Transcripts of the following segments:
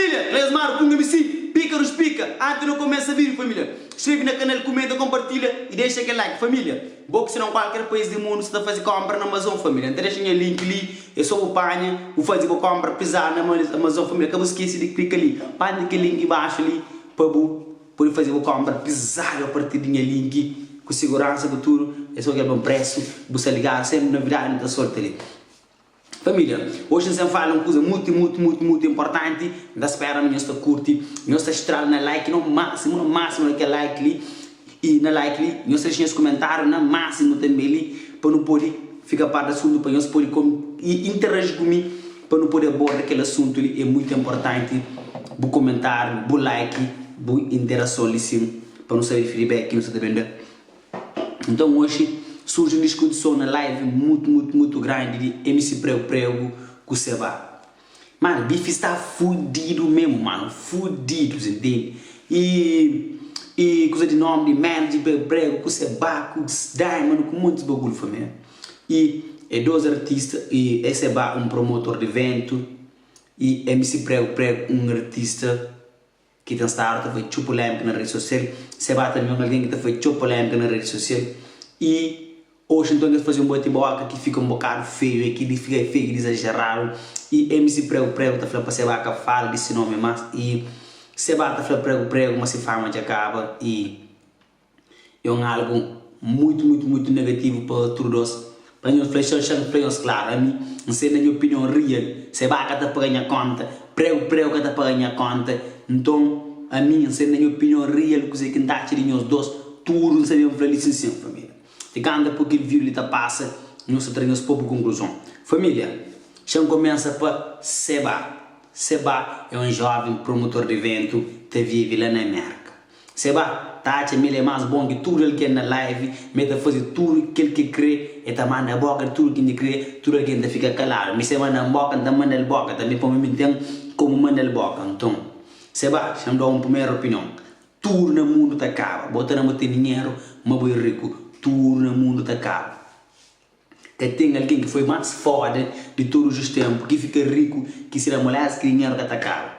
Família, Lesmar, Punga-MC, pica-nos pica. Antes não começa a vir, família. Inscreve no canal, comenta, compartilha e deixa aquele like, família. Bom que se não qualquer país do mundo está a fazer compra na Amazon, família. Então deixa o link ali, eu sou o panha, vou fazer compra, pisar na Amazon, família. Acabou de esquecer de clicar ali. Panha aquele link embaixo ali, para poder fazer compra, pisar a partir do link, com segurança, com tudo. É só que é bom preço, você ligar, sempre novidade, não está sorte ali. Família, hoje nós falamos uma coisa muito importante. Da espera, nós está curte, nós está estrela na like, no máximo naquele like ali. E na like ali, nós deixamos os comentários, no máximo também ali, para não poder ficar parte do assunto, para nós poder interagir comigo, para não poder abordar aquele assunto ali. É muito importante, o comentário, o like, a interação ali sim, para não saber feedback, não está vendo? Então hoje surge uma discussão na live muito grande de MC Prego com o Seba. Mano, o bife está fudido mesmo, mano. Fudido, você entende? E coisa de nome de manager Prego com o Seba, com o Diamond, com muitos bagulho, família. E é dois artistas, e Seba um promotor de evento, e MC Prego um artista que tem estado, foi chupa polêmica na rede social. Seba também é alguém que foi chupa polêmica na rede social. E hoje então eles fazem um bate-boca que fica um bocado feio e que fica feio, exagerado. E MC Prego está falando para Seba que fala desse nome, mas e Seba está falando Prego, mas se fama já acaba. E é algo muito negativo para todos. Para nós, flechas claro, a mim, não sei na minha opinião real. Seba está para ganhar conta, Prego está para ganhar conta. Então, a mim, não sei na minha opinião real, que você está tirando os dois, tudo não sabemos falar isso assim, família. Ficando porque ele viu, ele passa, nós trazemos pouco conclusão. Família, já começa para Seba. Seba é um jovem promotor de evento que vive lá na América. Seba, ele é mais bom que tudo ele que é na live, meta fazer tudo que ele crê, e também na boca, tudo que ele crê, tudo que ele fica calado. Me Seba na boca, também manda ele boca, também para mim tem como manda ele boca. Então, Seba, já me dá uma primeira opinião. Tudo no mundo está caro, botando não ter dinheiro, mas boi rico. Tudo no mundo está caro. Que tem alguém que foi mais foda de todos os tempos, que fica rico, que se namora, que dinheiro está caro.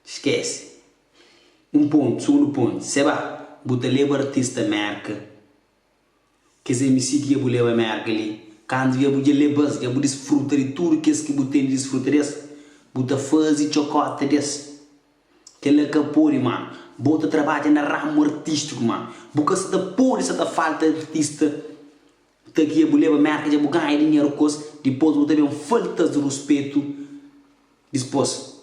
Esquece. Segundo ponto. Seba, bota leva artista América. Que se me siga, eu levo a América ali. Quando eu vou levar, eu vou desfrutar de tudo que eu botei desfrutar desse. Bota fazer chocolate desse. Que ele é capori, mano. Bota trabalho na ramo artístico, mano. Porque se tá por isso tá falta de artista, tá aqui a mulher merda já ganha dinheiro coisa, depois você também falta de respeito, depois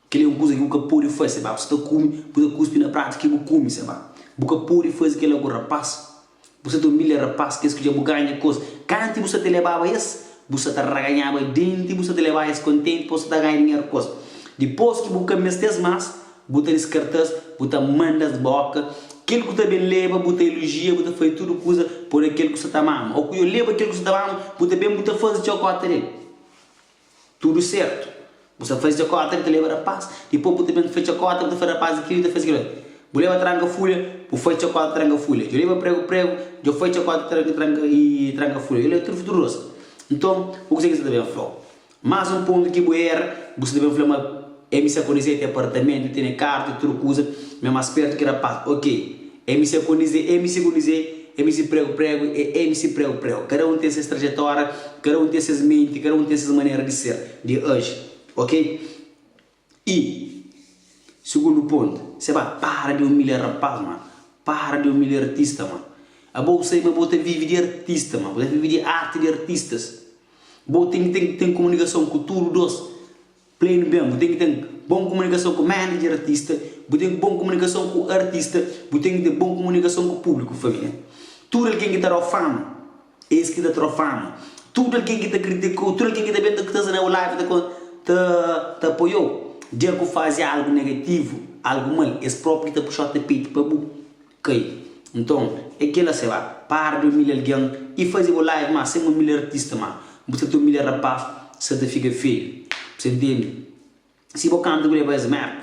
que ele é uma coisa que o capuri faz, sabe? Você tá come, você cuspe na prática que o come, sabe? O capuri faz aquele agora rapaz, você tá milha rapaz que já ganha coisa, quando você te levava isso, você tá ganhava dentro, você te levava isso contente, você tá ganhando dinheiro coisa. Depois que você mestes mais bota as cartas, bota mandas de boca, aquilo que você bem leva, bota elogia, bota faz tudo coisa por aquilo que você está amando. Ou que eu levo aquilo que você está amando, bota bem, bota fazer chocolate dele. Tudo certo. Você faz chocolate, você leva a paz. Depois bota bem, faz chocolate, bota faz a paz, aquilo, faz aquilo. Você leva tranca folha, você faz chocolate, tranca folha. Eu levo prego, eu faz chocolate, tranca folha. Eu levo tudo rosa. Então, o que você deve falar? Mais um ponto que você deve falar. MC conhecer tem apartamento, tem carta, tudo coisa, mesmo aspecto que era paz. Ok, MC conhecer, MC Prego e MC Prego. Cada um tem essa trajetória, cada um tem essas mentes, cada um tem essas maneiras de ser, de hoje. Ok? E, segundo ponto, você vai para de humilhar rapaz, mano. Para de humilhar artista, mano. A bolsa aí, mas você vive de artista, mano. Você vive de arte de artistas. Você tem comunicação com tudo dos. Pleno bem, você tem que ter boa comunicação com o manager artista, você tem boa comunicação com o artista, você tem que ter boa comunicação com o público, família. Tudo alguém que está a fama, esse que está a fama. Tudo alguém que está criticou, tudo alguém que está vendo que está na live, te apoiou. Já que faz algo negativo, algo mal, esse próprio que está puxando o tapete para o ok. Então, é que ela se vai, para de humilhar alguém e fazer o live, mas sem humilhar artista, mano. Você tem humilhar rapaz, você fica feio. Você entende? Se você canta, você vai esmer.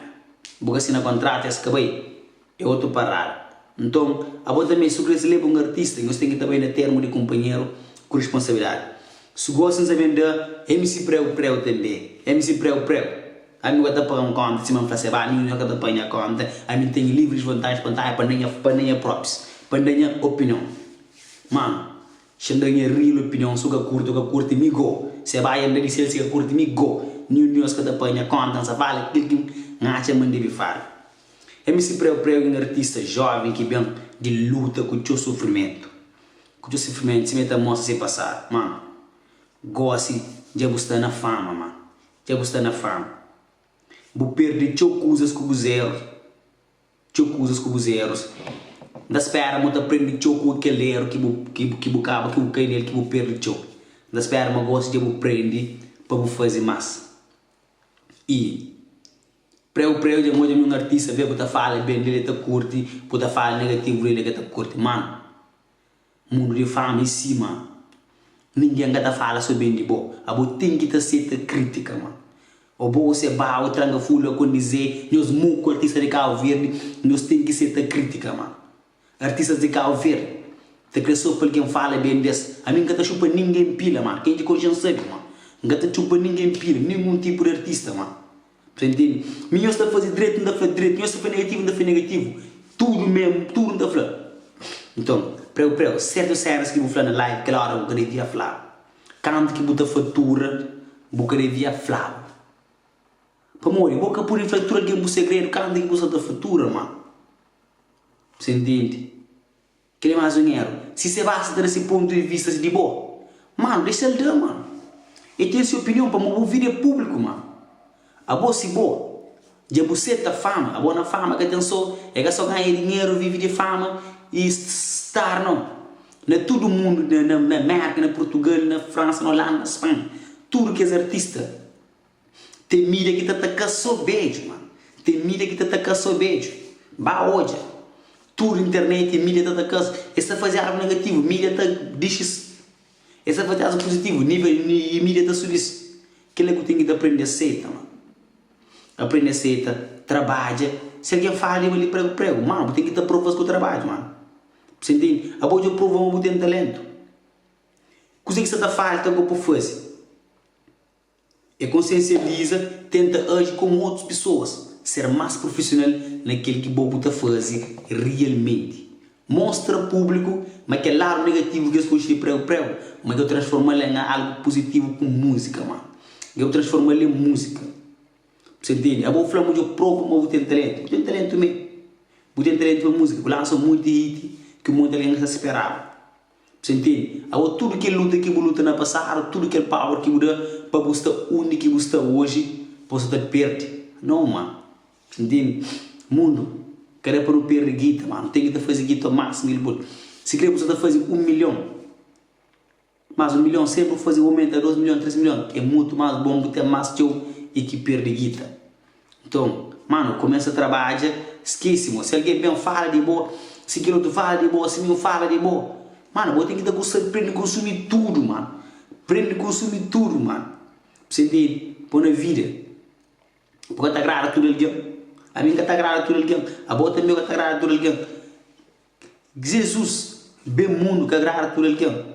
Você assina contrato, esse cabelo é outro parado. Então, a você também, se você leva um artista, você tem que também ter termo de companheiro com responsabilidade. Se gostam de saber de MC Prego também, MC Prego, A mim gata pagar conta, se me fazer bem, não gata pagar conta. A mim tem livres vantagens para nem próprios, para nem opinião. Mano, xandanha real opinião, suga curte me go. Se vai andar de se curte me go. News que pagar conta, se vale aquilo que ngacha mande de far. Eu me sempre prego um artista jovem que vem de luta com o seu sofrimento. Com o seu sofrimento, se meta a moça se passar, mano. Goste de gostar na fama, mano. Já gostar na fama. Vou perder coisas com os erros. Coisas com os erros. Da espera, muito aprender com aquele erro que bucava, que buquei nele, que vou perder choco. Da espera, mas gosto de aprender para fazer mais. E prego de um artista ver que fala bem dele, tá curte, que fala negativo dele, que tá curte, mano. Mundo de fama em cima. Ninguém tá fala sobre bem de bom. A boa tem que tá ser crítica, mano. O bom você vai o tranga fula com dizer, nós muco artista de Cabo Verde, nós tem que ser crítica, mano. Artistas de Cabo Verde, te cresceu para quem fala bem desse. A mim que tá chupa ninguém pila, mano. Quem de consciência sabe, mano. Não tá chupa ninguém pila, nenhum tipo de artista, mano. Você entende? Minha está a fazer direito, não está a fazer direito. Minha está a fazer negativo, não está a fazer negativo. Tudo mesmo, tudo não está a falar. Então, prego, certo cenas que vou falar na live, aquela hora eu devia falar. Canto que bota fatura, eu devia falar. Para morrer, eu vou por fatura que é um segredo, canto que bota fatura, mano. Você entende? Querer mais dinheiro. Se você vai ter esse ponto de vista de boa, mano, deixa ele dar, mano. Ele tem sua opinião para o vídeo público, mano. A boa se boa, de você tá fama, a boa na fama que tem só, é que só ganha dinheiro, vive de fama e estar não. Não é todo mundo na América, na Portugal, na França, na Holanda, na Espanha, tudo que é artista. Tem mídia que tá caçando beijo, mano. Tem mídia que tá caçando beijo. Bah, hoje, tudo internet, mídia tá caçando. Essa fazer algo negativo, mídia tá diz essa fazer algo positivo, nível e mídia tá sobre isso. Que é que tem que aprender a aceitar, mano. Aprende a aceita, trabalha. Se alguém fala, ele prego. Mano, tem que ter provas com o trabalho, mano. Você entende? A boa de prova é um tem talento. Coisa que você está falta, eu vou fazer. É consciencializa, tenta agir como outras pessoas. Ser mais profissional naquilo que o está fazer realmente. Mostra ao público, mas que é lado negativo que eu escolhi prego. Mas eu transformo ele em algo positivo com música, mano. Eu transformo ele em música. Você entende? Eu vou falar muito de prova, mas eu tenho talento. Eu tenho talento mesmo. Eu tenho talento para música. Eu lanço muito hit que muita gente esperava. Você entende? Agora tudo que luta na passada, tudo que é power que muda para você onde que você está hoje, você está perde. Não, mano. Você entende? Mundo, quer para não perder guita, mano. Tem que fazer guita máximo. Se quer você fazer 1 milhão, mas 1 milhão sempre fazer aumenta 2 milhões, 3 milhões. É muito mais bom que ter mais teu e que perde guita. Então, mano, começa a trabalhar, esquece-me. Se alguém bem fala de boa, se aquilo tu fala de boa, se não fala de boa, mano, vou ter que aprender a consumir tudo, mano. Aprende a consumir tudo, mano. Você entende? Põe na vida. Porque tá agrada tudo alguém. A mim que tá agrada tudo alguém. A boa também que tá agrada tudo alguém. Jesus, bem mundo que agrada tudo alguém.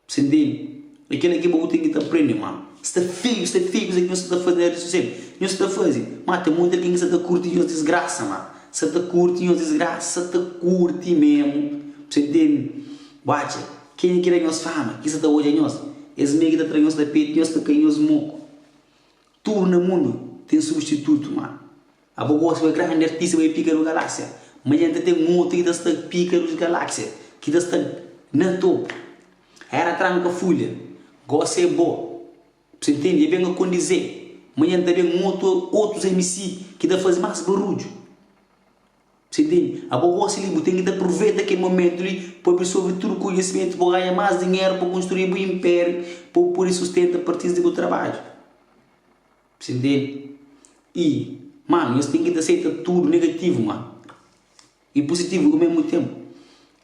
Você entende? Aquilo aqui eu tenho que aprender, mano. Está feio, isso que não se está fazendo na rede social. Não se está fazendo. Mas tem muita gente que está curtindo as desgraças, mano. Você está curtindo as desgraças, você está curtindo mesmo. Você entende? Bate, quem quer ganhar fama? Que você está hoje a nós? Esse meio que está traindo da peito, nós está caindo os mocos. Tudo no mundo tem substituto, mano. A boa se vai grande artista vai picar no galáxia. Mas a gente tem um outro que está pica nos galáxias. Que está na topo. Era tranca folha. Gosta é bom. Você entende? E venho com dizer. Amanhã também outros MC que dá fazer mais barulho. Você entende? A boa se liga, tem que aproveitar aquele momento ali para absorver todo o conhecimento, para ganhar mais dinheiro, para construir um império, para pôr sustento a partir do trabalho. Você entende? E, mano, você tem que aceitar tudo negativo, mano. E positivo ao mesmo tempo.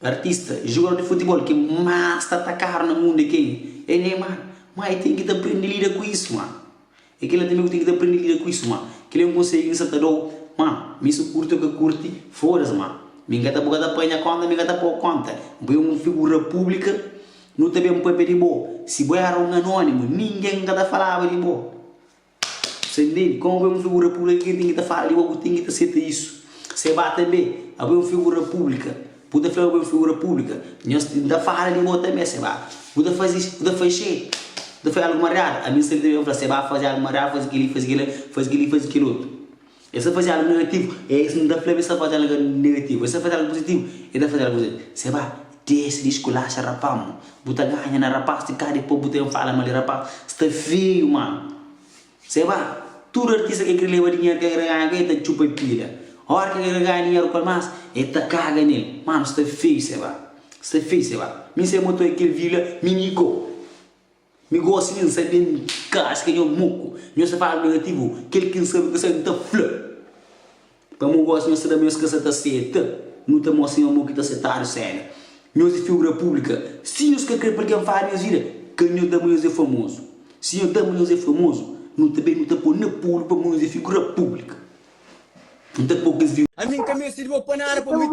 Artista, jogador de futebol que mais está atacado no mundo aqui. É Neymar. Mas tem que aprender a lidar com isso, mano. É que ele também tem que aprender a lidar com isso, mano. Que ele não consegue insertar, mano, me isso curte o que curte, foda-se, mano. Me engata a boca da panha conta, me engata a pôr conta. Foi uma figura pública, não teve um papel de boa. Se foi era um anônimo, ninguém engata falava de boa. Você entende? Como é uma figura pública que tem que falar de algo, tem que aceitar isso. Você vai também, é uma figura pública. Puta falar uma figura pública. Nós ainda fala de algo também, você vai. Puta faz isso, puta faz cheio. Puta faz algo mariado. A mim sempre eu falo, você vai fazer algo mariado, faz aquilo outro. Essa fazer algo negativo, esse não dá para ver se fazer algo negativo. Essa fazer algo positivo, ele dá fazer algo positivo. Você vai, desce de esculacha rapaz, puta ganha na rapaz, se cara depois puta fala mal de rapaz, está feio, mano. Você vai, tudo artista que leva dinheiro, que ganha, que está chupa e pilha. A hora que ganha dinheiro com mais, ele caga nele. Mano, está feio, você vai. Está feio, você vai. Me se motor aquele vila, me gosto de saber bem casca que eu muco. Não se fala negativo, aquele que sabe que você está flor. Para eu gosto de saber que você está certo. Não está mostrando o que está certo, sério. Não se figura pública. Se os que querem para quem faz minha vida, que não estamos a famoso. Se eu estamos a famoso, não também não está por na pública para ser figura pública. Não está poucas views. A mim caminho se vou panar para mim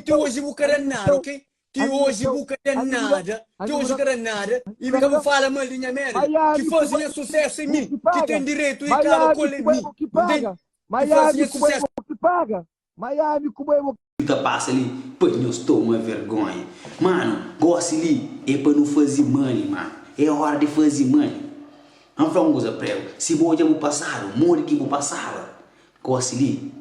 tu hoje vou querer nada, ok? Que hoje vou querer nada, que hoje querer nada, e me vou falar mal de minha merda, que fazia sucesso em mim, que tem direito e cara com ele mim, que fazia sucesso. Que paga, Miami como é que passa ali, pô, eu estou uma vergonha. Mano, gosto ali, é para não fazer money, mano. É hora de fazer money. Vamos falar uma coisa para eu. Se hoje eu vou passar, o mundo que vou passar, gosto ali,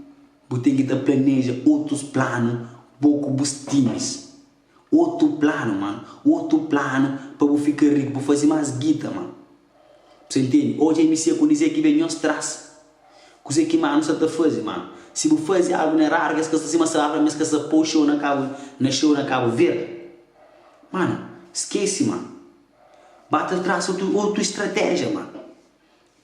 vou ter que planejar outros planos, pouco dos times. Outro plano, mano. Outro plano para eu ficar rico, para fazer mais guita, mano. Você entende? Hoje a MC com dizer que vem nos traz. Coisa que, mano, você está fazendo, mano. Se você fazer algo na rara, que você se massacra, mas que você pôs show na cabo verde. Mano, esquece, mano. Bate atrás outra estratégia, mano.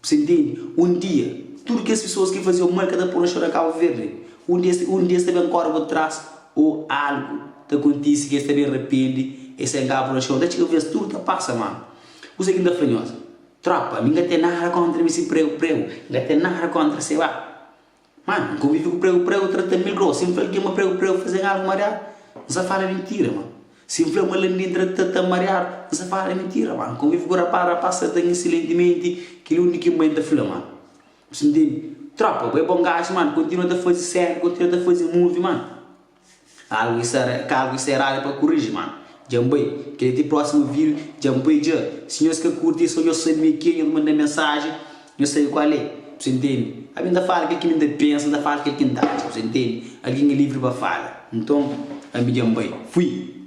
Você entende? Um dia, tudo que as pessoas que faziam mal, cada pôr show na cabo verde. Um dia você vem corpo atrás, ou algo. Acontece que você arrepende, esse é cabo no chão, deixa eu ver tudo que passa, mano. Você que ainda fanhosa, tropa, ninguém tem nada contra esse prego, ninguém tem nada contra você, vá. Mano, convive com prego, trata mil grosso, se me que uma prego, fazer algo mareado, não se fala mentira, mano. Se me uma lendinha, trata mareado, não se fala mentira, mano. Convive com rapaz, tem excelentemente, que é o único momento da filha, mano. Você entende? Tropa, é bom gajo, mano, continua a fazer série, continua a fazer movie, mano. Algo será para corrigir, mano. Jambei, que ele próximo vídeo, jambei já. Se nós que curtem, só eu sei me que eu mandei mensagem, eu sei qual é. Você entende? A ainda fala que ainda pensa, ainda fala que ainda dá, você entende? Alguém é livre para falar. Então, a mim jambei. Fui.